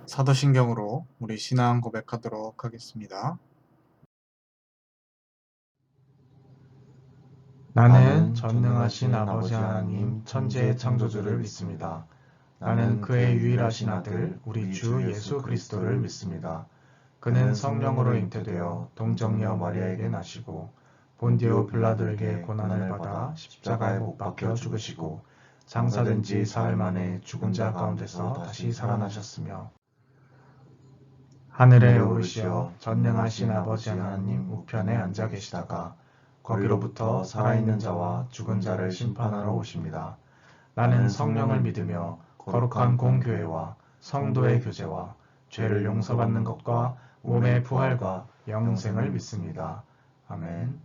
사도신경으로 우리 신앙 고백하도록 하겠습니다. 나는 전능하신 아버지 하나님 천지의 창조주를 믿습니다. 나는 그의 유일하신 아들 우리 주 예수 그리스도를 믿습니다. 그는 성령으로 잉태되어 동정녀 마리아에게 나시고 본디오 빌라도에게 고난을 받아 십자가에 못 박혀 죽으시고 장사된 지 사흘 만에 죽은 자 가운데서 다시 살아나셨으며 하늘에 오르시어 전능하신 아버지 하나님 우편에 앉아 계시다가 거기로부터 살아있는 자와 죽은 자를 심판하러 오십니다. 나는 성령을 믿으며 거룩한 공교회와 성도의 교제와 죄를 용서받는 것과 몸의 부활과 영생을 믿습니다. 아멘.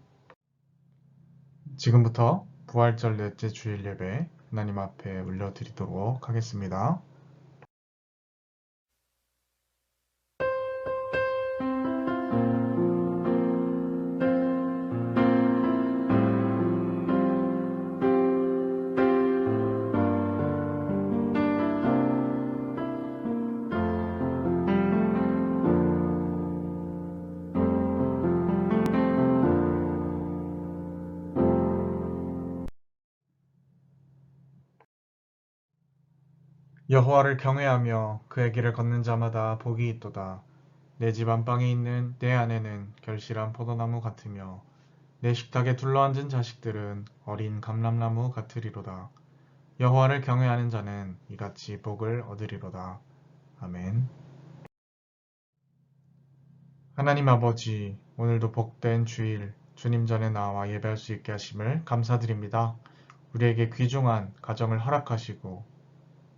지금부터 부활절 넷째 주일 예배 하나님 앞에 올려드리도록 하겠습니다. 여호와를 경외하며 그의 길을 걷는 자마다 복이 있도다. 내 집 안방에 있는 내 아내는 결실한 포도나무 같으며 내 식탁에 둘러앉은 자식들은 어린 감람나무 같으리로다. 여호와를 경외하는 자는 이같이 복을 얻으리로다. 아멘. 하나님 아버지, 오늘도 복된 주일 주님 전에 나와 예배할 수 있게 하심을 감사드립니다. 우리에게 귀중한 가정을 허락하시고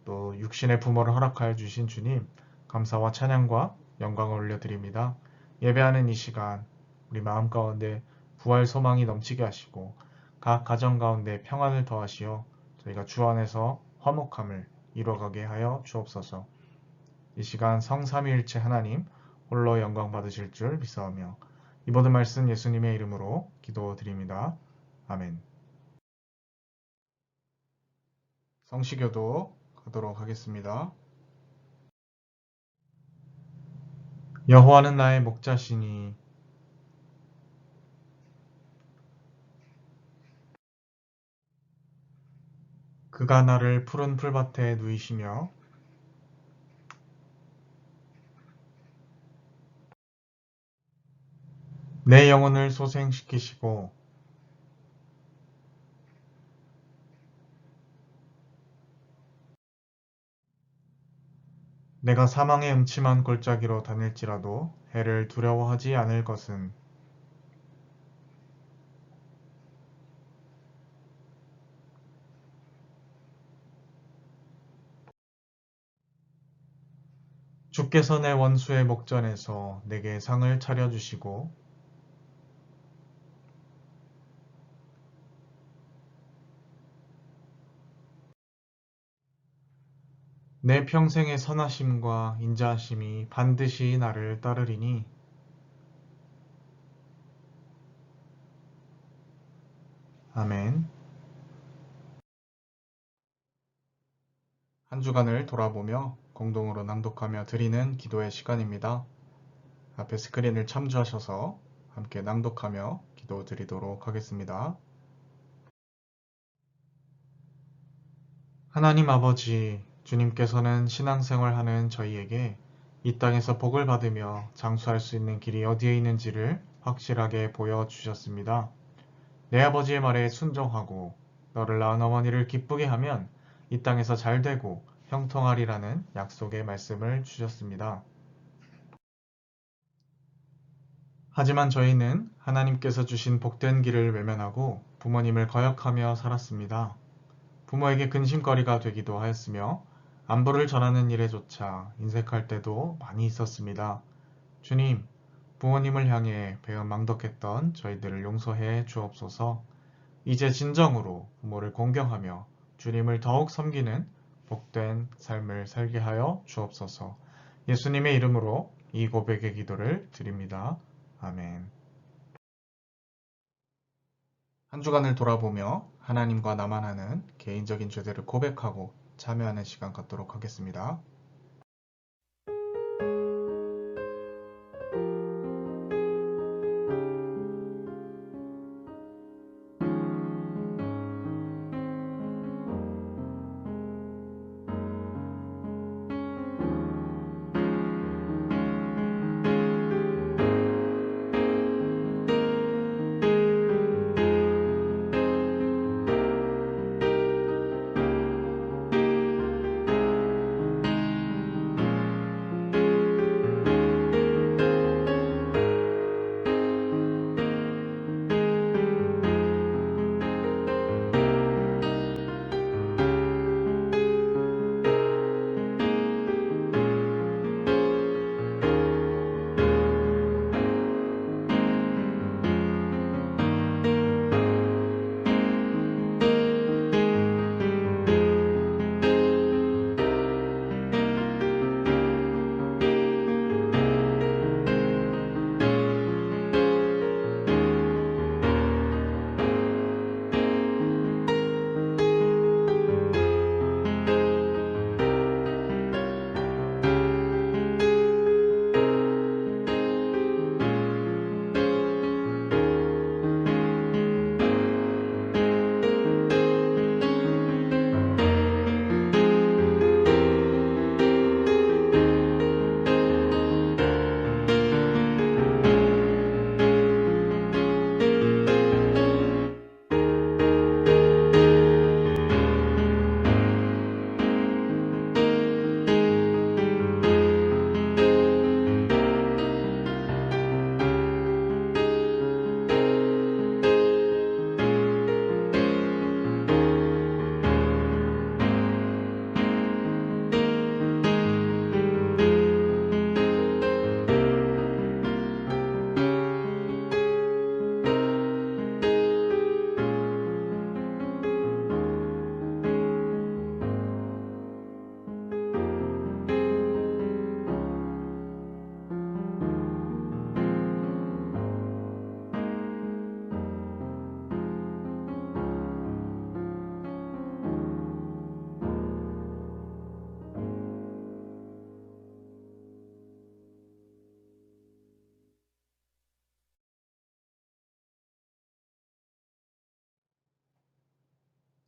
또 육신의 부모를 허락하여 주신 주님, 감사와 찬양과 영광을 올려드립니다. 예배하는 이 시간 우리 마음 가운데 부활 소망이 넘치게 하시고 각 가정 가운데 평안을 더하시어 저희가 주 안에서 화목함을 이루어가게 하여 주옵소서. 이 시간 성삼위일체 하나님 홀로 영광 받으실 줄 믿사오며 이 모든 말씀 예수님의 이름으로 기도드립니다. 아멘. 성시교도 가도록 하겠습니다. 여호와는 나의 목자시니 그가 나를 푸른 풀밭에 누이시며 내 영혼을 소생시키시고 내가 사망의 음침한 골짜기로 다닐지라도 해를 두려워하지 않을 것은 주께서 내 원수의 목전에서 내게 상을 차려주시고 내 평생의 선하심과 인자하심이 반드시 나를 따르리니 아멘. 한 주간을 돌아보며 공동으로 낭독하며 드리는 기도의 시간입니다. 앞에 스크린을 참조하셔서 함께 낭독하며 기도 드리도록 하겠습니다. 하나님 아버지, 주님께서는 신앙생활하는 저희에게 이 땅에서 복을 받으며 장수할 수 있는 길이 어디에 있는지를 확실하게 보여주셨습니다. 내 아버지의 말에 순종하고 너를 낳은 어머니를 기쁘게 하면 이 땅에서 잘되고 형통하리라는 약속의 말씀을 주셨습니다. 하지만 저희는 하나님께서 주신 복된 길을 외면하고 부모님을 거역하며 살았습니다. 부모에게 근심거리가 되기도 하였으며 안부를 전하는 일에조차 인색할 때도 많이 있었습니다. 주님, 부모님을 향해 배은망덕했던 저희들을 용서해 주옵소서. 이제 진정으로 부모를 공경하며 주님을 더욱 섬기는 복된 삶을 살게 하여 주옵소서. 예수님의 이름으로 이 고백의 기도를 드립니다. 아멘. 한 주간을 돌아보며 하나님과 나만 하는 개인적인 죄들을 고백하고 참여하는 시간 갖도록 하겠습니다.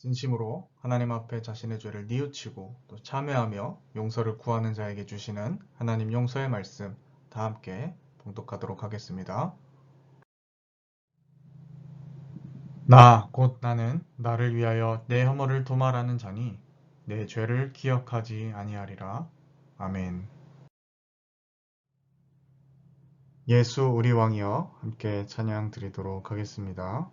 진심으로 하나님 앞에 자신의 죄를 뉘우치고 또 참회하며 용서를 구하는 자에게 주시는 하나님 용서의 말씀 다 함께 봉독하도록 하겠습니다. 나, 곧 나는 나를 위하여 내 허물을 도말하는 자니 내 죄를 기억하지 아니하리라. 아멘. 예수 우리 왕이여 함께 찬양 드리도록 하겠습니다.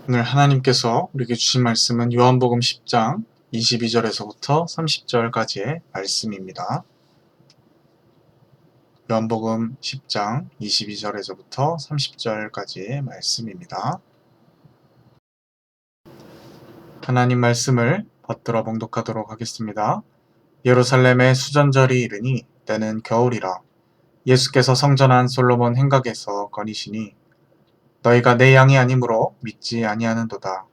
오늘 하나님께서 우리에게 주신 말씀은 요한복음 10장 22절에서부터 30절까지의 말씀입니다. 요한복음 10장 22절에서부터 30절까지의 말씀입니다. 하나님 말씀을 받들어 봉독하도록 하겠습니다. 예루살렘의 수전절이 이르니 때는 겨울이라. 예수께서 성전한 솔로몬 행각에서 거니시니 너희가 내 양이 아니므로 믿지 아니하는도다.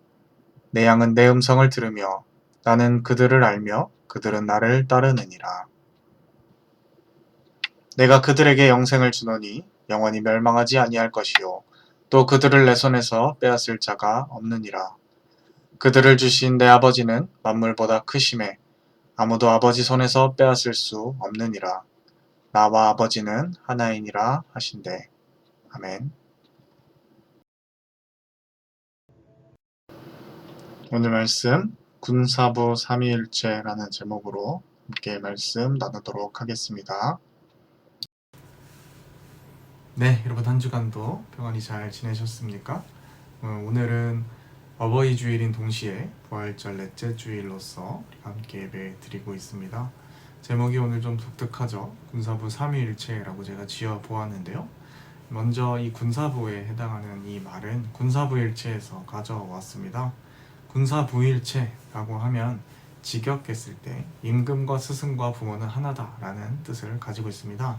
내 양은 내 음성을 들으며 나는 그들을 알며 그들은 나를 따르느니라. 내가 그들에게 영생을 주노니 영원히 멸망하지 아니할 것이요 또 그들을 내 손에서 빼앗을 자가 없느니라. 그들을 주신 내 아버지는 만물보다 크심에 아무도 아버지 손에서 빼앗을 수 없느니라. 나와 아버지는 하나이니라 하신대. 아멘. 오늘 말씀 군사부 삼위일체라는 제목으로 함께 말씀 나누도록 하겠습니다. 네, 여러분 한 주간도 평안히 잘 지내셨습니까? 오늘은 어버이 주일인 동시에 부활절 넷째 주일로서 우리가 함께 예배 드리고 있습니다. 제목이 오늘 좀 독특하죠? 군사부 삼위일체라고 제가 지어 보았는데요. 먼저 이 군사부에 해당하는 이 말은 군사부일체에서 가져왔습니다. 군사부일체라고 하면 직역했을 때 임금과 스승과 부모는 하나다라는 뜻을 가지고 있습니다.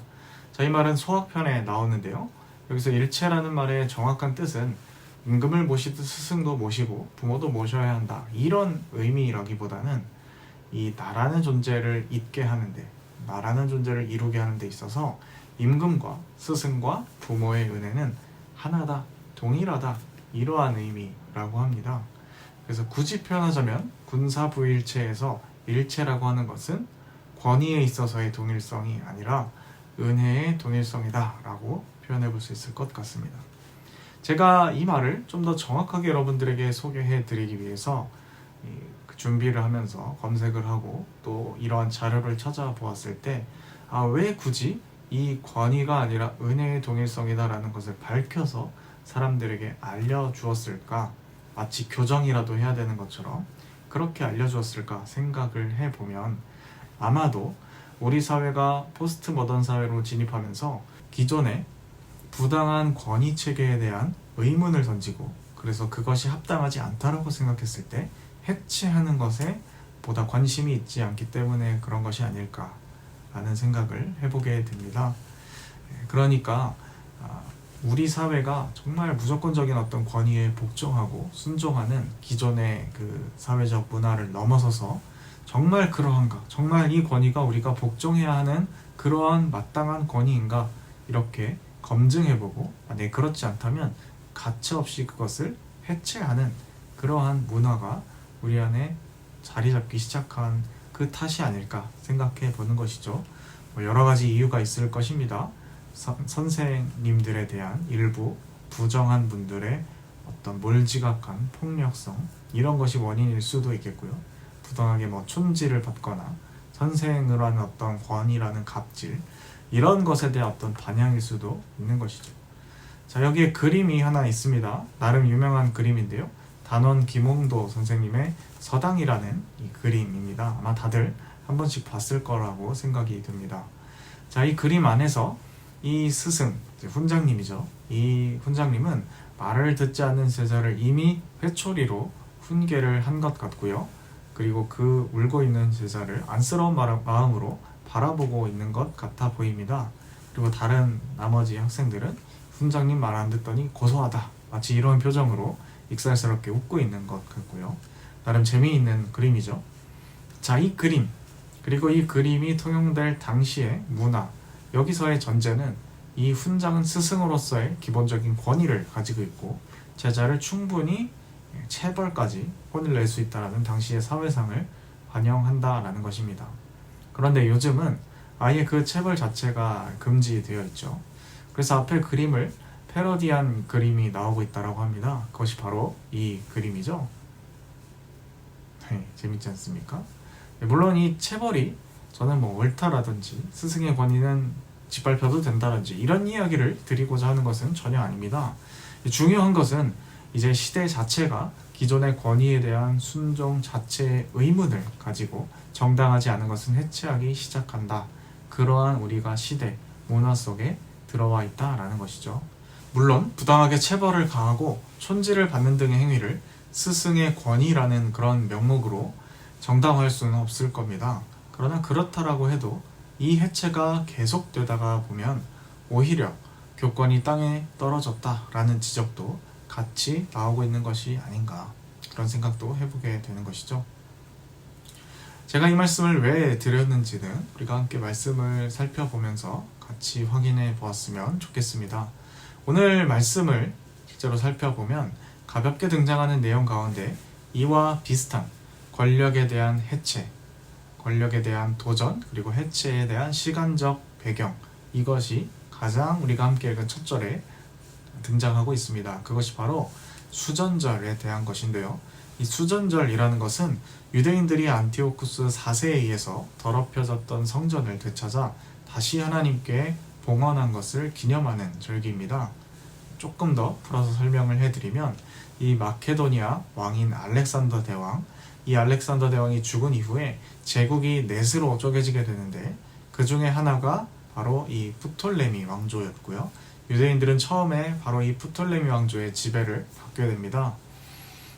자, 이 말은 소학편에 나오는데요. 여기서 일체라는 말의 정확한 뜻은 임금을 모시듯 스승도 모시고 부모도 모셔야 한다, 이런 의미라기보다는 이 나라는 존재를 있게 하는데, 나라는 존재를 이루게 하는 데 있어서 임금과 스승과 부모의 은혜는 하나다, 동일하다, 이러한 의미라고 합니다. 그래서 굳이 표현하자면 군사부일체에서 일체라고 하는 것은 권위에 있어서의 동일성이 아니라 은혜의 동일성이다 라고 표현해 볼 수 있을 것 같습니다. 제가 이 말을 좀 더 정확하게 여러분들에게 소개해 드리기 위해서 준비를 하면서 검색을 하고 또 이러한 자료를 찾아보았을 때 왜 굳이 이 권위가 아니라 은혜의 동일성이다 라는 것을 밝혀서 사람들에게 알려주었을까? 마치 교정이라도 해야 되는 것처럼 그렇게 알려주었을까 생각을 해보면 아마도 우리 사회가 포스트 모던 사회로 진입하면서 기존의 부당한 권위 체계에 대한 의문을 던지고 그래서 그것이 합당하지 않다라고 생각했을 때 해체하는 것에 보다 관심이 있지 않기 때문에 그런 것이 아닐까라는 생각을 해보게 됩니다. 그러니까 우리 사회가 정말 무조건적인 어떤 권위에 복종하고 순종하는 기존의 그 사회적 문화를 넘어서서 정말 그러한가? 정말 이 권위가 우리가 복종해야 하는 그러한 마땅한 권위인가? 이렇게 검증해보고 만약에 그렇지 않다면 가차없이 그것을 해체하는 그러한 문화가 우리 안에 자리 잡기 시작한 그 탓이 아닐까 생각해 보는 것이죠. 여러 가지 이유가 있을 것입니다. 선생님들에 대한 일부 부정한 분들의 어떤 몰지각한 폭력성 이런 것이 원인일 수도 있겠고요. 부당하게 촌지를 받거나 선생으로 하는 어떤 권위라는 갑질 이런 것에 대한 어떤 반향일 수도 있는 것이죠. 자, 여기에 그림이 하나 있습니다. 나름 유명한 그림인데요. 단원 김홍도 선생님의 서당이라는 이 그림입니다. 아마 다들 한 번씩 봤을 거라고 생각이 듭니다. 자, 이 그림 안에서 이 스승, 훈장님이죠. 이 훈장님은 말을 듣지 않는 제자를 이미 회초리로 훈계를 한 것 같고요. 그리고 그 울고 있는 제자를 안쓰러운 마음으로 바라보고 있는 것 같아 보입니다. 그리고 다른 나머지 학생들은 훈장님 말 안 듣더니 고소하다. 마치 이런 표정으로 익살스럽게 웃고 있는 것 같고요. 나름 재미있는 그림이죠. 자, 이 그림, 그리고 이 그림이 통용될 당시의 문화, 여기서의 전제는 이 훈장은 스승으로서의 기본적인 권위를 가지고 있고 제자를 충분히 체벌까지 혼을 낼 수 있다는 당시의 사회상을 반영한다라는 것입니다. 그런데 요즘은 아예 그 체벌 자체가 금지되어 있죠. 그래서 앞에 그림을 패러디한 그림이 나오고 있다고 합니다. 그것이 바로 이 그림이죠. 네, 재밌지 않습니까? 물론 이 체벌이 저는 옳다라든지 스승의 권위는 짓밟혀도 된다든지 이런 이야기를 드리고자 하는 것은 전혀 아닙니다. 중요한 것은 이제 시대 자체가 기존의 권위에 대한 순종 자체의 의문을 가지고 정당하지 않은 것은 해체하기 시작한다. 그러한 우리가 시대, 문화 속에 들어와 있다라는 것이죠. 물론 부당하게 체벌을 가하고 촌지를 받는 등의 행위를 스승의 권위라는 그런 명목으로 정당화할 수는 없을 겁니다. 그러나 그렇다라고 해도 이 해체가 계속되다가 보면 오히려 교권이 땅에 떨어졌다라는 지적도 같이 나오고 있는 것이 아닌가 그런 생각도 해보게 되는 것이죠. 제가 이 말씀을 왜 드렸는지는 우리가 함께 말씀을 살펴보면서 같이 확인해 보았으면 좋겠습니다. 오늘 말씀을 실제로 살펴보면 가볍게 등장하는 내용 가운데 이와 비슷한 권력에 대한 해체, 권력에 대한 도전, 그리고 해체에 대한 시간적 배경, 이것이 가장 우리가 함께 읽은 첫 절에 등장하고 있습니다. 그것이 바로 수전절에 대한 것인데요. 이 수전절이라는 것은 유대인들이 안티오쿠스 4세에 의해서 더럽혀졌던 성전을 되찾아 다시 하나님께 봉헌한 것을 기념하는 절기입니다. 조금 더 풀어서 설명을 해드리면 이 마케도니아 왕인 알렉산더 대왕, 이 알렉산더 대왕이 죽은 이후에 제국이 넷으로 쪼개지게 되는데 그 중에 하나가 바로 이 프톨레미 왕조였고요. 유대인들은 처음에 바로 이 프톨레미 왕조의 지배를 받게 됩니다.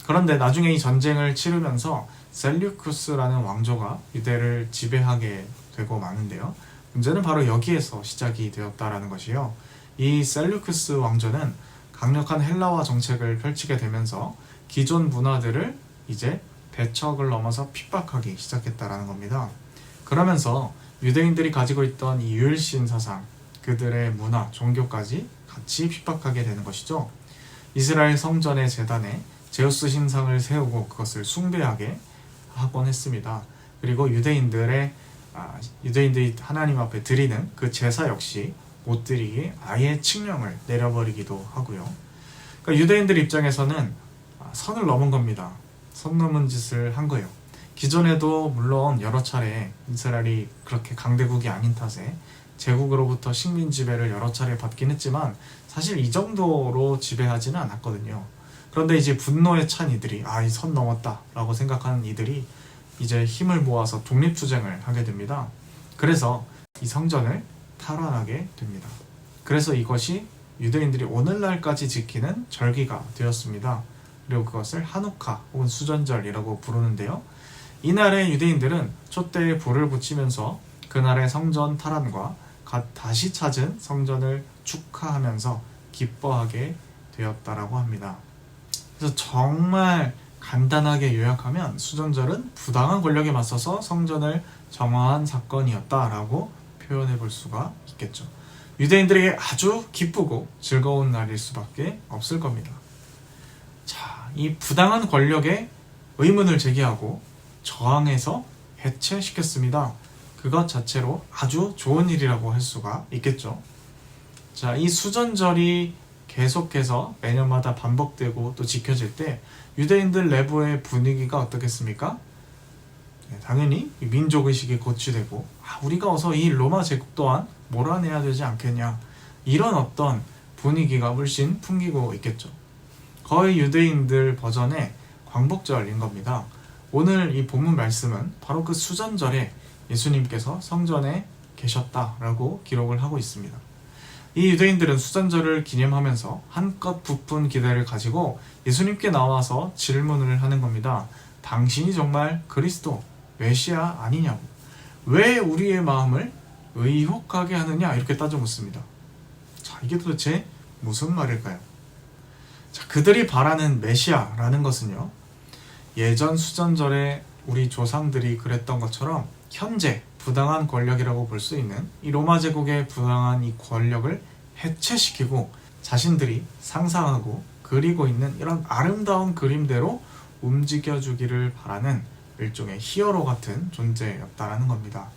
그런데 나중에 이 전쟁을 치르면서 셀류쿠스라는 왕조가 유대를 지배하게 되고 마는데요. 문제는 바로 여기에서 시작이 되었다라는 것이요. 이 셀류쿠스 왕조는 강력한 헬라화 정책을 펼치게 되면서 기존 문화들을 이제 배척을 넘어서 핍박하기 시작했다라는 겁니다. 그러면서 유대인들이 가지고 있던 이 유일신 사상, 그들의 문화, 종교까지 같이 핍박하게 되는 것이죠. 이스라엘 성전의 제단에 제우스 신상을 세우고 그것을 숭배하게 하곤 했습니다. 그리고 유대인들이 하나님 앞에 드리는 그 제사 역시 못 드리게 아예 칙령을 내려버리기도 하고요. 그러니까 유대인들 입장에서는 선을 넘은 겁니다. 선 넘은 짓을 한 거예요. 기존에도 물론 여러 차례 이스라엘이 그렇게 강대국이 아닌 탓에 제국으로부터 식민 지배를 여러 차례 받긴 했지만 사실 이 정도로 지배하지는 않았거든요. 그런데 이제 분노에 찬 이들이 이 선 넘었다 라고 생각하는 이들이 이제 힘을 모아서 독립투쟁을 하게 됩니다. 그래서 이 성전을 탈환하게 됩니다. 그래서 이것이 유대인들이 오늘날까지 지키는 절기가 되었습니다. 그리고 그것을 하누카 혹은 수전절이라고 부르는데요. 이날에 유대인들은 촛대에 불을 붙이면서 그날의 성전 탈환과 다시 찾은 성전을 축하하면서 기뻐하게 되었다라고 합니다. 그래서 정말 간단하게 요약하면 수전절은 부당한 권력에 맞서서 성전을 정화한 사건이었다라고 표현해 볼 수가 있겠죠. 유대인들에게 아주 기쁘고 즐거운 날일 수밖에 없을 겁니다. 자, 이 부당한 권력에 의문을 제기하고 저항해서 해체시켰습니다. 그것 자체로 아주 좋은 일이라고 할 수가 있겠죠. 자, 이 수전절이 계속해서 매년마다 반복되고 또 지켜질 때 유대인들 내부의 분위기가 어떻겠습니까? 당연히 민족의식이 고취되고 우리가 어서 이 로마 제국 또한 몰아내야 되지 않겠냐, 이런 어떤 분위기가 물씬 풍기고 있겠죠. 거의 유대인들 버전의 광복절인 겁니다. 오늘 이 본문 말씀은 바로 그 수전절에 예수님께서 성전에 계셨다라고 기록을 하고 있습니다. 이 유대인들은 수전절을 기념하면서 한껏 부푼 기대를 가지고 예수님께 나와서 질문을 하는 겁니다. 당신이 정말 그리스도, 메시아 아니냐고, 왜 우리의 마음을 의혹하게 하느냐, 이렇게 따져 묻습니다. 자, 이게 도대체 무슨 말일까요? 자, 그들이 바라는 메시아라는 것은요, 예전 수전절에 우리 조상들이 그랬던 것처럼 현재 부당한 권력이라고 볼 수 있는 이 로마 제국의 부당한 이 권력을 해체시키고 자신들이 상상하고 그리고 있는 이런 아름다운 그림대로 움직여주기를 바라는 일종의 히어로 같은 존재였다라는 겁니다.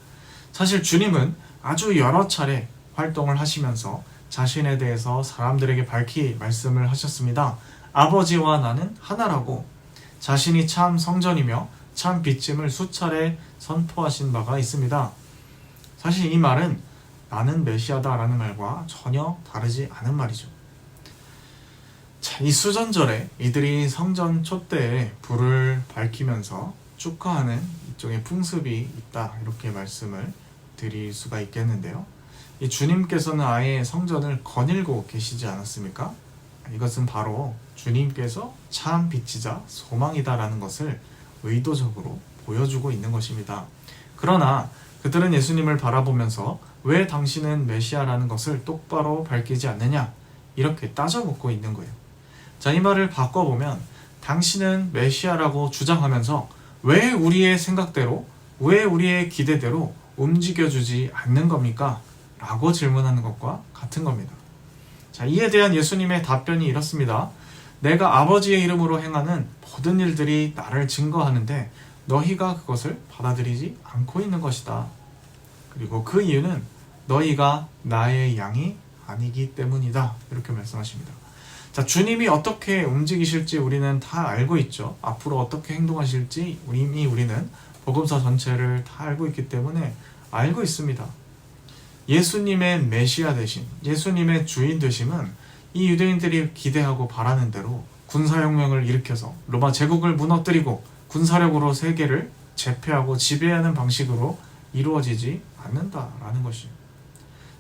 사실 주님은 아주 여러 차례 활동을 하시면서 자신에 대해서 사람들에게 밝히 말씀을 하셨습니다. 아버지와 나는 하나라고, 자신이 참 성전이며 참 빛임을 수차례 선포하신 바가 있습니다. 사실 이 말은 나는 메시아다 라는 말과 전혀 다르지 않은 말이죠. 자, 이 수전절에 이들이 성전 촛대에 불을 밝히면서 축하하는 일종의 풍습이 있다, 이렇게 말씀을 드릴 수가 있겠는데요. 이 주님께서는 아예 성전을 거닐고 계시지 않았습니까? 이것은 바로 주님께서 참 빛이자 소망이다라는 것을 의도적으로 보여주고 있는 것입니다. 그러나 그들은 예수님을 바라보면서 왜 당신은 메시아라는 것을 똑바로 밝히지 않느냐, 이렇게 따져묻고 있는 거예요. 자, 이 말을 바꿔보면 당신은 메시아라고 주장하면서 왜 우리의 생각대로, 왜 우리의 기대대로 움직여주지 않는 겁니까? 라고 질문하는 것과 같은 겁니다. 자, 이에 대한 예수님의 답변이 이렇습니다. 내가 아버지의 이름으로 행하는 모든 일들이 나를 증거하는데 너희가 그것을 받아들이지 않고 있는 것이다. 그리고 그 이유는 너희가 나의 양이 아니기 때문이다. 이렇게 말씀하십니다. 자, 주님이 어떻게 움직이실지 우리는 다 알고 있죠. 앞으로 어떻게 행동하실지 이미 우리는 복음서 전체를 다 알고 있기 때문에 알고 있습니다. 예수님의 메시아 되심, 예수님의 주인 되심은 이 유대인들이 기대하고 바라는 대로 군사혁명을 일으켜서 로마 제국을 무너뜨리고 군사력으로 세계를 제패하고 지배하는 방식으로 이루어지지 않는다라는 것이에요.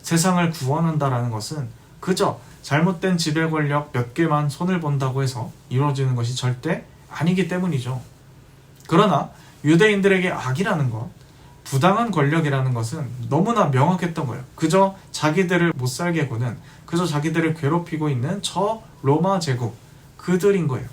세상을 구원한다라는 것은 그저 잘못된 지배 권력 몇 개만 손을 본다고 해서 이루어지는 것이 절대 아니기 때문이죠. 그러나 유대인들에게 악이라는 것, 부당한 권력이라는 것은 너무나 명확했던 거예요. 그저 자기들을 못 살게 구는, 그저 자기들을 괴롭히고 있는 저 로마 제국, 그들인 거예요.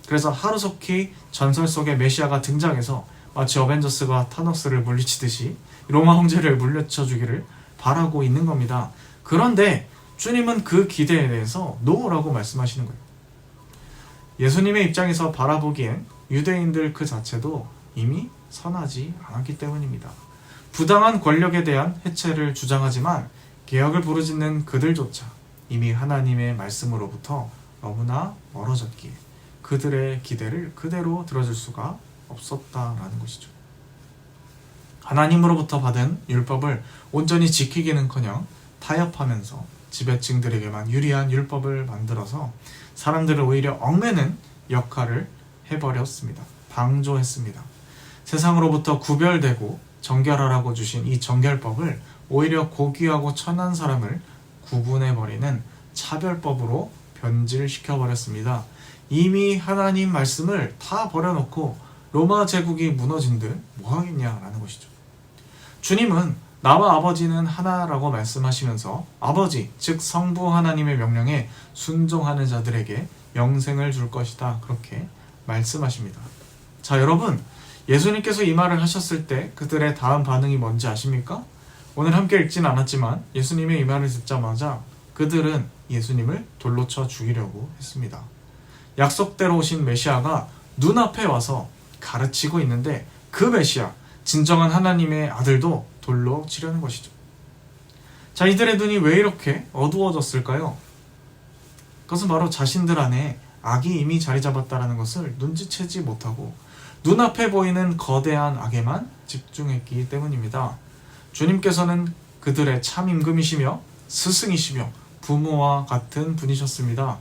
그래서 하루속히 전설 속의 메시아가 등장해서 마치 어벤져스가 타노스를 물리치듯이 로마 황제를 물리쳐 주기를 바라고 있는 겁니다. 그런데 주님은 그 기대에 대해서 노라고 말씀하시는 거예요. 예수님의 입장에서 바라보기엔 유대인들 그 자체도 이미 선하지 않았기 때문입니다. 부당한 권력에 대한 해체를 주장하지만 개혁을 부르짖는 그들조차 이미 하나님의 말씀으로부터 너무나 멀어졌기에 그들의 기대를 그대로 들어줄 수가 없었다라는 것이죠. 하나님으로부터 받은 율법을 온전히 지키기는커녕 타협하면서 지배층들에게만 유리한 율법을 만들어서 사람들을 오히려 얽매는 역할을 해버렸습니다. 방조했습니다. 세상으로부터 구별되고 정결하라고 주신 이 정결법을 오히려 고귀하고 천한 사람을 구분해버리는 차별법으로 변질시켜버렸습니다. 이미 하나님 말씀을 다 버려놓고 로마 제국이 무너진 듯 뭐하겠냐라는 것이죠. 주님은 나와 아버지는 하나라고 말씀하시면서 아버지, 즉 성부 하나님의 명령에 순종하는 자들에게 영생을 줄 것이다. 그렇게 말씀하십니다. 자, 여러분, 예수님께서 이 말을 하셨을 때 그들의 다음 반응이 뭔지 아십니까? 오늘 함께 읽지는 않았지만 예수님의 이 말을 듣자마자 그들은 예수님을 돌로 쳐 죽이려고 했습니다. 약속대로 오신 메시아가 눈앞에 와서 가르치고 있는데 그 메시아, 진정한 하나님의 아들도 돌로 치려는 것이죠. 자, 이들의 눈이 왜 이렇게 어두워졌을까요? 그것은 바로 자신들 안에 악이 이미 자리 잡았다는 것을 눈치채지 못하고 눈앞에 보이는 거대한 악에만 집중했기 때문입니다. 주님께서는 그들의 참 임금이시며 스승이시며 부모와 같은 분이셨습니다.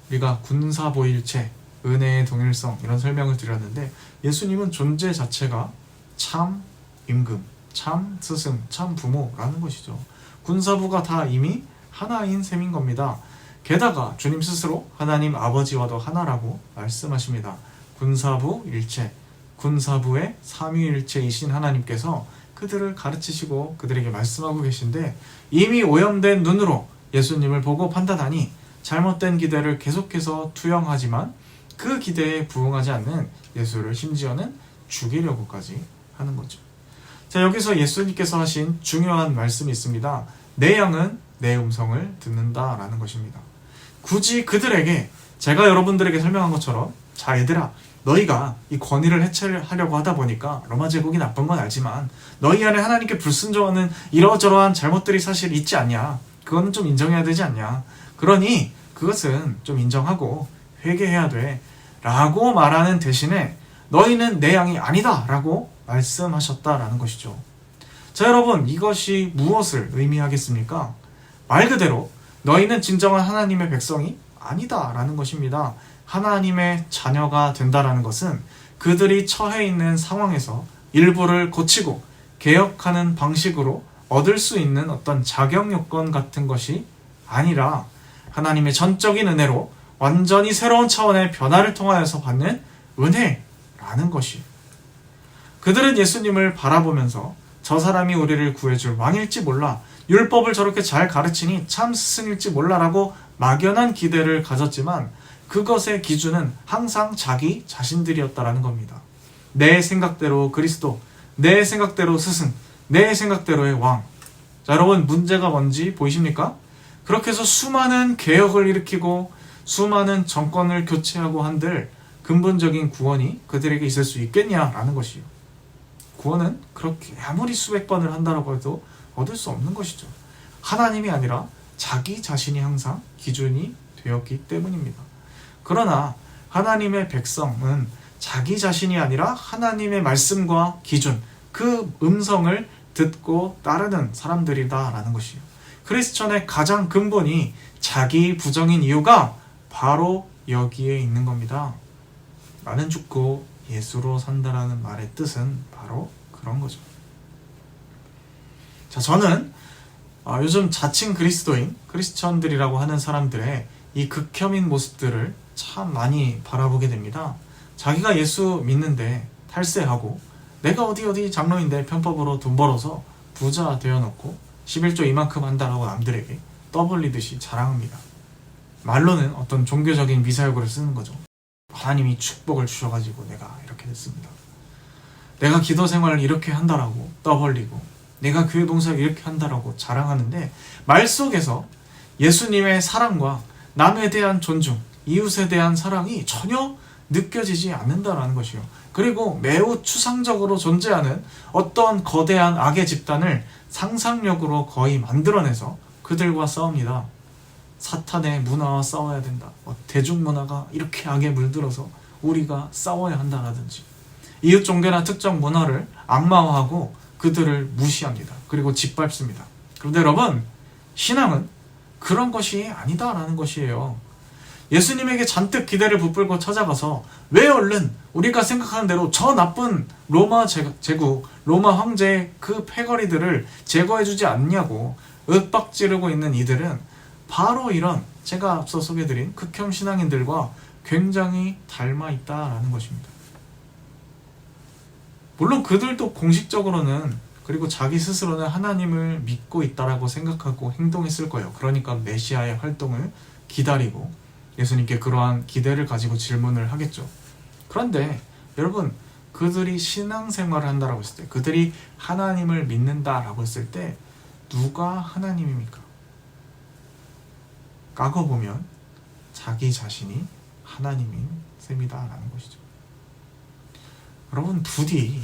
우리가 군사보일체, 은혜의 동일성 이런 설명을 드렸는데 예수님은 존재 자체가 참 임금, 참 스승, 참 부모라는 것이죠. 군사부가 다 이미 하나인 셈인 겁니다. 게다가 주님 스스로 하나님 아버지와도 하나라고 말씀하십니다. 군사부 일체, 군사부의 삼위일체이신 하나님께서 그들을 가르치시고 그들에게 말씀하고 계신데 이미 오염된 눈으로 예수님을 보고 판단하니 잘못된 기대를 계속해서 투영하지만 그 기대에 부응하지 않는 예수를 심지어는 죽이려고까지 하는 거죠. 자, 여기서 예수님께서 하신 중요한 말씀이 있습니다. 내 양은 내 음성을 듣는다라는 것입니다. 굳이 그들에게 제가 여러분들에게 설명한 것처럼 자, 얘들아, 너희가 이 권위를 해체하려고 하다 보니까 로마 제국이 나쁜 건 알지만 너희 안에 하나님께 불순종하는 이러저러한 잘못들이 사실 있지 않냐. 그거는 좀 인정해야 되지 않냐. 그러니 그것은 좀 인정하고 회개해야 돼 라고 말하는 대신에 너희는 내 양이 아니다 라고 말씀하셨다라는 것이죠. 자, 여러분, 이것이 무엇을 의미하겠습니까? 말 그대로 너희는 진정한 하나님의 백성이 아니다 라는 것입니다. 하나님의 자녀가 된다라는 것은 그들이 처해 있는 상황에서 일부를 고치고 개혁하는 방식으로 얻을 수 있는 어떤 자격 요건 같은 것이 아니라 하나님의 전적인 은혜로 완전히 새로운 차원의 변화를 통하여서 받는 은혜라는 것이. 그들은 예수님을 바라보면서 저 사람이 우리를 구해줄 왕일지 몰라, 율법을 저렇게 잘 가르치니 참 스승일지 몰라라고 막연한 기대를 가졌지만 그것의 기준은 항상 자기 자신들이었다라는 겁니다. 내 생각대로 그리스도, 내 생각대로 스승, 내 생각대로의 왕. 자, 여러분, 문제가 뭔지 보이십니까? 그렇게 해서 수많은 개혁을 일으키고 수많은 정권을 교체하고 한들 근본적인 구원이 그들에게 있을 수 있겠냐라는 것이요. 구원은 그렇게 아무리 수백 번을 한다고 해도 얻을 수 없는 것이죠. 하나님이 아니라 자기 자신이 항상 기준이 되었기 때문입니다. 그러나 하나님의 백성은 자기 자신이 아니라 하나님의 말씀과 기준, 그 음성을 듣고 따르는 사람들이다라는 것이에요. 크리스천의 가장 근본이 자기 부정인 이유가 바로 여기에 있는 겁니다. 나는 죽고 예수로 산다라는 말의 뜻은 바로 그런 거죠. 자, 저는 요즘 자칭 그리스도인, 크리스천들이라고 하는 사람들의 이 극혐인 모습들을 참 많이 바라보게 됩니다. 자기가 예수 믿는데 탈세하고 내가 어디 장로인데 편법으로 돈 벌어서 부자 되어놓고 11조 이만큼 한다라고 남들에게 떠벌리듯이 자랑합니다. 말로는 어떤 종교적인 미사여구를 쓰는 거죠. 하나님이 축복을 주셔가지고 내가 이렇게 됐습니다. 내가 기도 생활을 이렇게 한다라고 떠벌리고 내가 교회 봉사를 이렇게 한다라고 자랑하는데 말 속에서 예수님의 사랑과 남에 대한 존중, 이웃에 대한 사랑이 전혀 느껴지지 않는다라는 것이요. 그리고 매우 추상적으로 존재하는 어떤 거대한 악의 집단을 상상력으로 거의 만들어내서 그들과 싸웁니다. 사탄의 문화와 싸워야 된다. 대중문화가 이렇게 악에 물들어서 우리가 싸워야 한다라든지, 이웃 종교나 특정 문화를 악마화하고 그들을 무시합니다. 그리고 짓밟습니다. 그런데 여러분, 신앙은 그런 것이 아니다라는 것이에요. 예수님에게 잔뜩 기대를 부풀고 찾아가서 왜 얼른 우리가 생각하는 대로 저 나쁜 로마 제국, 로마 황제의 그 패거리들을 제거해주지 않냐고 윽박지르고 있는 이들은 바로 이런 제가 앞서 소개해드린 극혐 신앙인들과 굉장히 닮아 있다라는 것입니다. 물론 그들도 공식적으로는, 그리고 자기 스스로는 하나님을 믿고 있다라고 생각하고 행동했을 거예요. 그러니까 메시아의 활동을 기다리고 예수님께 그러한 기대를 가지고 질문을 하겠죠. 그런데 여러분, 그들이 신앙생활을 한다라고 했을 때, 그들이 하나님을 믿는다라고 했을 때 누가 하나님입니까? 까고 보면 자기 자신이 하나님인 셈이다라는 것이죠. 여러분, 부디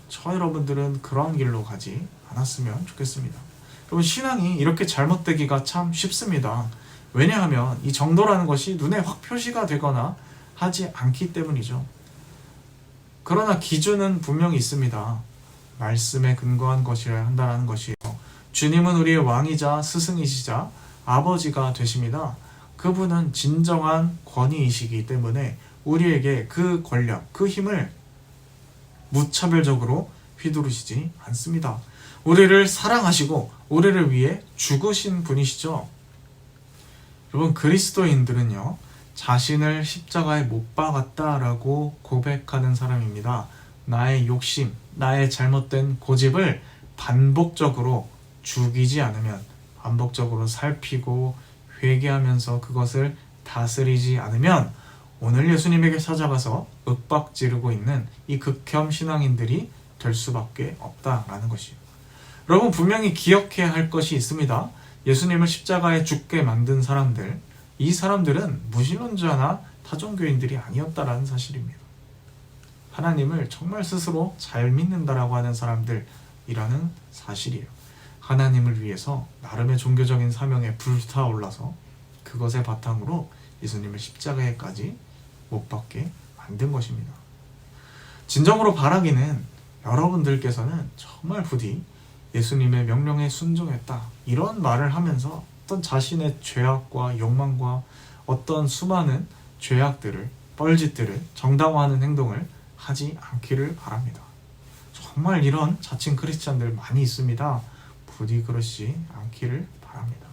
저 여러분들은 그러한 길로 가지 않았으면 좋겠습니다. 여러분, 신앙이 이렇게 잘못되기가 참 쉽습니다. 왜냐하면 이 정도라는 것이 눈에 확 표시가 되거나 하지 않기 때문이죠. 그러나 기준은 분명히 있습니다. 말씀에 근거한 것이어야 한다는 것이에요. 주님은 우리의 왕이자 스승이시자 아버지가 되십니다. 그분은 진정한 권위이시기 때문에 우리에게 그 권력, 그 힘을 무차별적으로 휘두르시지 않습니다. 우리를 사랑하시고 우리를 위해 죽으신 분이시죠. 여러분, 그리스도인들은요, 자신을 십자가에 못 박았다라고 고백하는 사람입니다. 나의 욕심, 나의 잘못된 고집을 반복적으로 죽이지 않으면, 반복적으로 살피고 회개하면서 그것을 다스리지 않으면 오늘 예수님에게 찾아가서 윽박지르고 있는 이 극혐 신앙인들이 될 수밖에 없다라는 것이에요. 여러분, 분명히 기억해야 할 것이 있습니다. 예수님을 십자가에 죽게 만든 사람들, 이 사람들은 무신론자나 타종교인들이 아니었다라는 사실입니다. 하나님을 정말 스스로 잘 믿는다라고 하는 사람들이라는 사실이에요. 하나님을 위해서 나름의 종교적인 사명에 불타올라서 그것의 바탕으로 예수님을 십자가에까지 못 박게 만든 것입니다. 진정으로 바라기는 여러분들께서는 정말 부디 예수님의 명령에 순종했다, 이런 말을 하면서 어떤 자신의 죄악과 욕망과 어떤 수많은 죄악들을, 뻘짓들을 정당화하는 행동을 하지 않기를 바랍니다. 정말 이런 자칭 크리스찬들 많이 있습니다. 부디 그러시 않기를 바랍니다.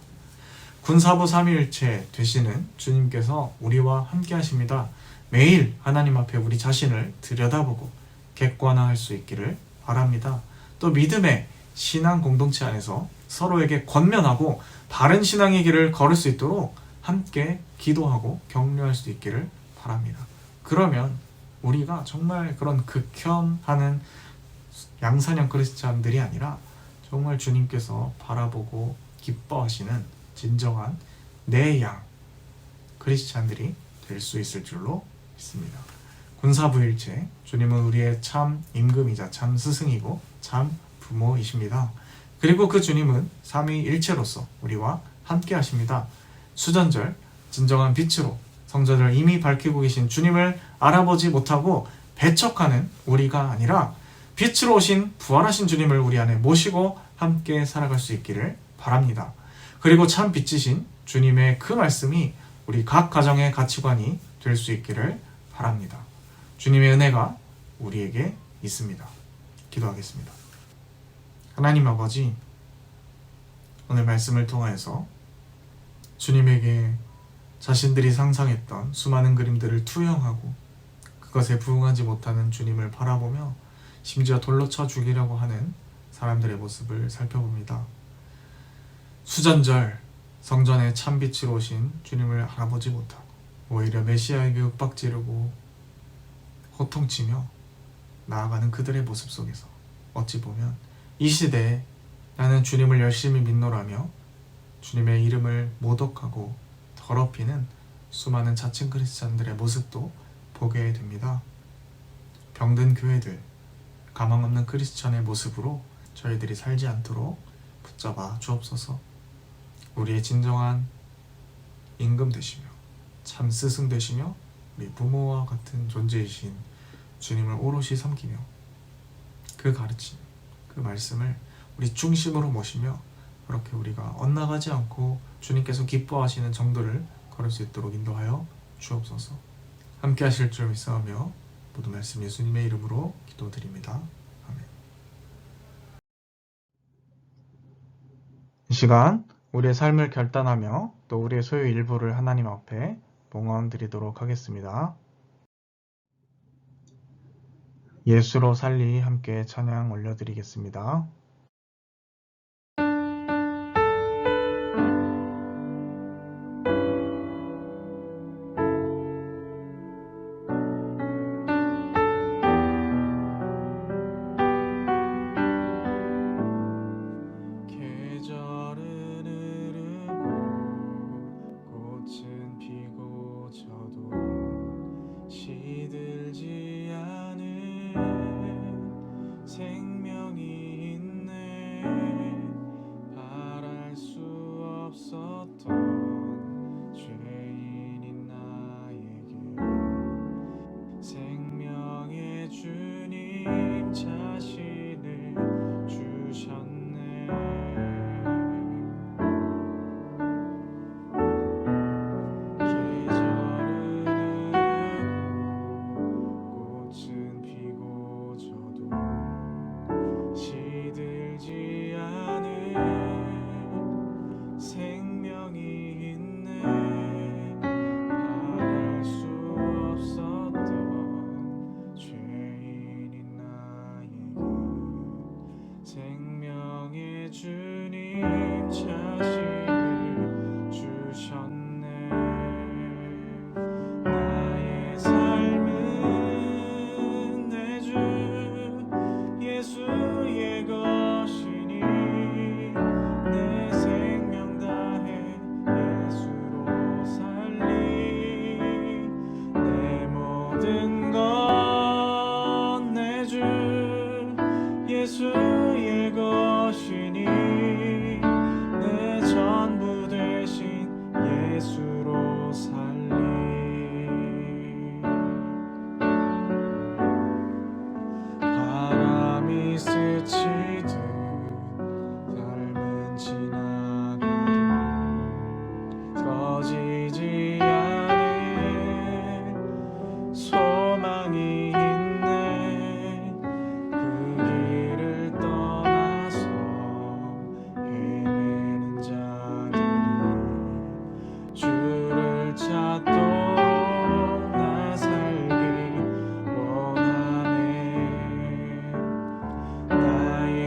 군사부 삼위일체 되시는 주님께서 우리와 함께 하십니다. 매일 하나님 앞에 우리 자신을 들여다보고 객관화할 수 있기를 바랍니다. 또 믿음의 신앙 공동체 안에서 서로에게 권면하고 바른 신앙의 길을 걸을 수 있도록 함께 기도하고 격려할 수 있기를 바랍니다. 그러면 우리가 정말 그런 극혐하는 양산형 크리스찬들이 아니라 정말 주님께서 바라보고 기뻐하시는 진정한 내 양 크리스찬들이 될 수 있을 줄로 믿습니다. 군사부일체, 주님은 우리의 참 임금이자 참 스승이고 참 부모이십니다. 그리고 그 주님은 삼위일체로서 우리와 함께 하십니다. 수전절, 진정한 빛으로 성전을 이미 밝히고 계신 주님을 알아보지 못하고 배척하는 우리가 아니라 빛으로 오신 부활하신 주님을 우리 안에 모시고 함께 살아갈 수 있기를 바랍니다. 그리고 참 빛이신 주님의 그 말씀이 우리 각 가정의 가치관이 될 수 있기를 바랍니다. 주님의 은혜가 우리에게 있습니다. 기도하겠습니다. 하나님 아버지, 오늘 말씀을 통하여서 주님에게 자신들이 상상했던 수많은 그림들을 투영하고 그것에 부응하지 못하는 주님을 바라보며 심지어 돌로 쳐 죽이려고 하는 사람들의 모습을 살펴봅니다. 수전절 성전에 참빛으로 오신 주님을 알아보지 못하고 오히려 메시아에게 윽박지르고 호통치며 나아가는 그들의 모습 속에서 어찌 보면 이 시대에 나는 주님을 열심히 믿노라며 주님의 이름을 모독하고 더럽히는 수많은 자칭 크리스찬들의 모습도 보게 됩니다. 병든 교회들, 가망 없는 크리스찬의 모습으로 저희들이 살지 않도록 붙잡아 주옵소서. 우리의 진정한 임금 되시며 참 스승 되시며 우리 부모와 같은 존재이신 주님을 오롯이 섬기며 그 가르침, 그 말씀을 우리 중심으로 모시며 그렇게 우리가 엇나가지 않고 주님께서 기뻐하시는 정도를 걸을 수 있도록 인도하여 주옵소서. 함께 하실 줄 믿사오며 모든 말씀 예수님의 이름으로 기도드립니다. 아멘. 이 시간 우리의 삶을 결단하며 또 우리의 소유 일부를 하나님 앞에 봉헌 드리도록 하겠습니다. 예수로 살리 함께 찬양 올려드리겠습니다. 계절은 흐르고 꽃은 피고 져도 시들지 않은 생명이 있네. 바랄 수 없었던 죄인인 나에게 생명의 주님 자신을 주셨네. 계절은 흐르고 꽃은 피고 져도 시들지 않은 생명이 있네. 바랄 수 없었던 죄인인 나에게 생명의 주님 자신을 주셨네. 나의 삶은 내 주 예수의 것이니 내 생명 다해 예수로 살리. 내 모든 건 내 주 예수의 것이니 내 전부 되신 예수로 살리. 바람이 스치듯 삶은 지나가도 꺼지지 않은 소망이 있네. 그 길을 떠나서 헤매는 자들이 주를 찾도록 나 살기 원하네. 나의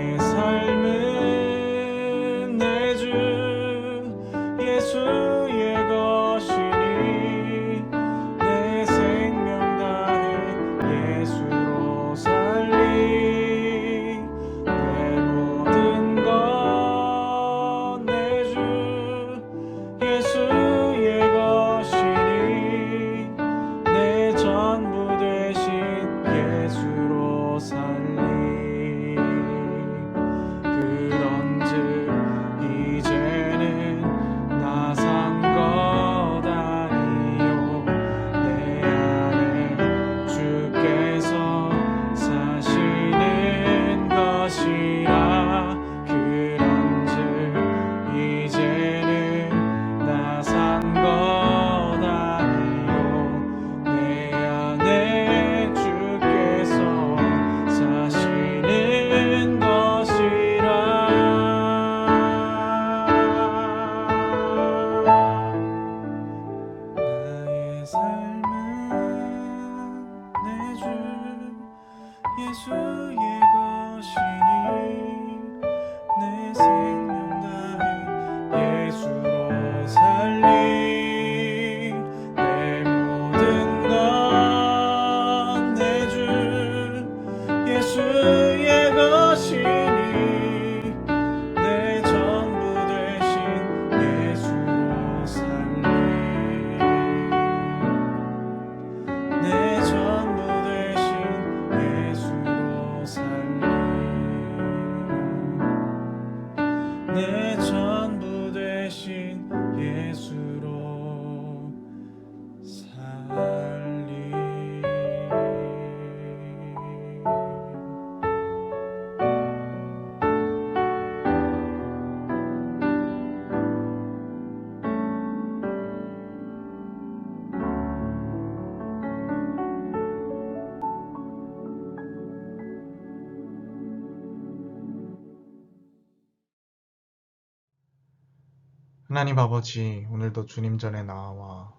하나님 아버지, 오늘도 주님 전에 나와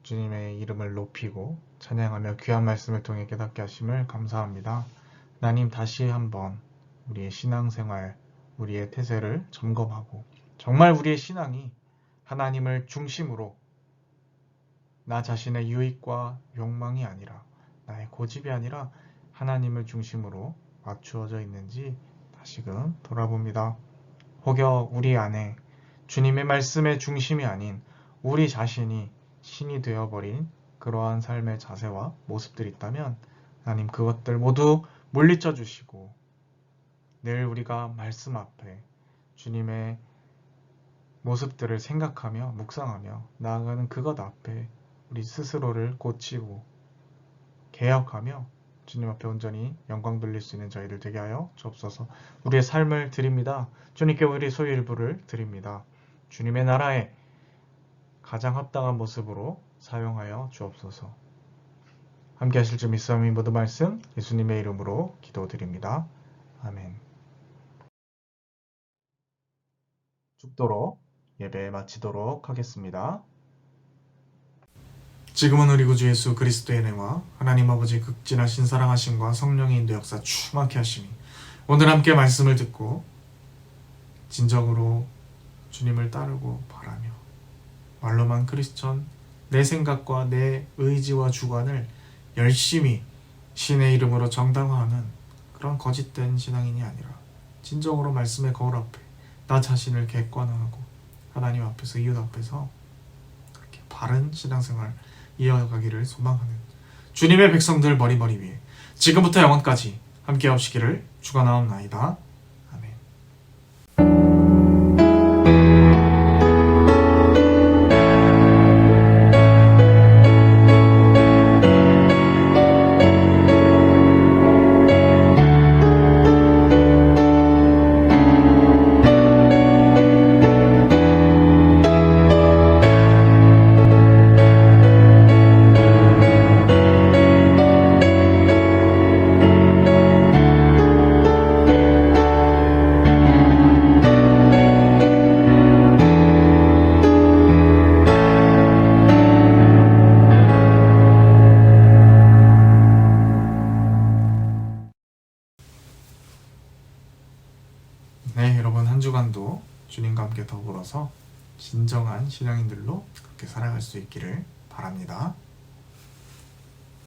주님의 이름을 높이고 찬양하며 귀한 말씀을 통해 깨닫게 하심을 감사합니다. 하나님, 다시 한번 우리의 신앙생활, 우리의 태세를 점검하고 정말 우리의 신앙이 하나님을 중심으로 나 자신의 유익과 욕망이 아니라 나의 고집이 아니라 하나님을 중심으로 맞추어져 있는지 다시금 돌아봅니다. 혹여 우리 안에 주님의 말씀의 중심이 아닌 우리 자신이 신이 되어버린 그러한 삶의 자세와 모습들이 있다면 하나님, 그것들 모두 물리쳐 주시고 늘 우리가 말씀 앞에 주님의 모습들을 생각하며 묵상하며 나아가는 그것 앞에 우리 스스로를 고치고 개혁하며 주님 앞에 온전히 영광 돌릴 수 있는 저희들 되게 하여 주옵소서. 우리의 삶을 드립니다. 주님께 우리 소유 일부를 드립니다. 주님의 나라에 가장 합당한 모습으로 사용하여 주옵소서. 함께 하실 주 믿사오니 모든 말씀 예수님의 이름으로 기도드립니다. 아멘. 죽도록 예배 마치도록 하겠습니다. 지금은 우리 구주 예수 그리스도의 은혜와 하나님 아버지 극진하신 사랑하심과 성령의 인도 역사 충만케 하심이 오늘 함께 말씀을 듣고 진정으로 주님을 따르고 바라며 말로만 크리스천, 내 생각과 내 의지와 주관을 열심히 신의 이름으로 정당화하는 그런 거짓된 신앙인이 아니라 진정으로 말씀의 거울 앞에 나 자신을 객관화하고 하나님 앞에서 이웃 앞에서 그렇게 바른 신앙생활 이어가기를 소망하는 주님의 백성들 머리머리 위에 지금부터 영원까지 함께 하시기를 축원하옵나이다. 아멘. 네, 여러분 한 주간도 주님과 함께 더불어서 진정한 신앙인들로 그렇게 살아갈 수 있기를 바랍니다.